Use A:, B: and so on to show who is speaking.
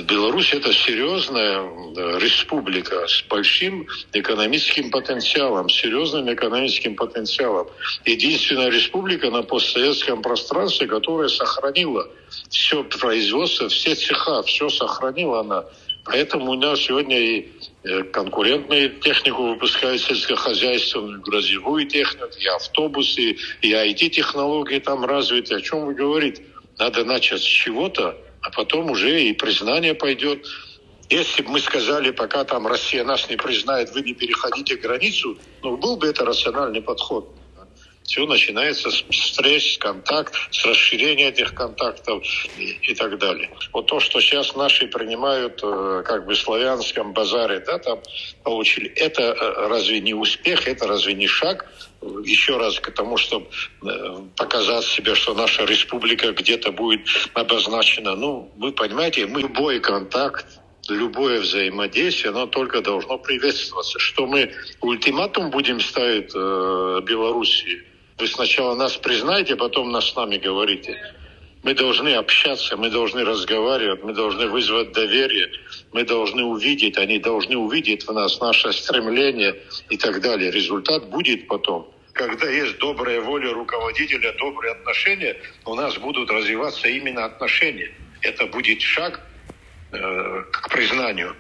A: Беларусь — это серьезная республика с большим экономическим потенциалом, серьезным экономическим потенциалом. Единственная республика на постсоветском пространстве, которая сохранила все производство, все цеха, все сохранила она. Поэтому у нас сегодня и конкурентную технику выпускают сельскохозяйственную, грозевую технику, и автобусы, и IT-технологии там развиты. О чем вы говорите? Надо начать с чего-то, а потом уже и признание пойдет. Если бы мы сказали, пока там Россия нас не признает, вы не переходите границу, был бы это рациональный подход. Все начинается с встреч, с контакт, с расширения этих контактов и так далее. Вот то, что сейчас наши принимают в славянском базаре, там получили, это разве не успех, это разве не шаг? Еще раз к тому, чтобы показать себе, что наша республика где-то будет обозначена. Вы понимаете, любой контакт, любое взаимодействие, оно только должно приветствоваться. Что мы ультиматум будем ставить Белоруссии? Вы сначала нас признаете, а потом с нами говорите. Мы должны общаться, мы должны разговаривать, мы должны вызвать доверие, мы должны увидеть, они должны увидеть в нас наше стремление и так далее. Результат будет потом. Когда есть добрая воля руководителя, добрые отношения, у нас будут развиваться именно отношения. Это будет шаг к признанию.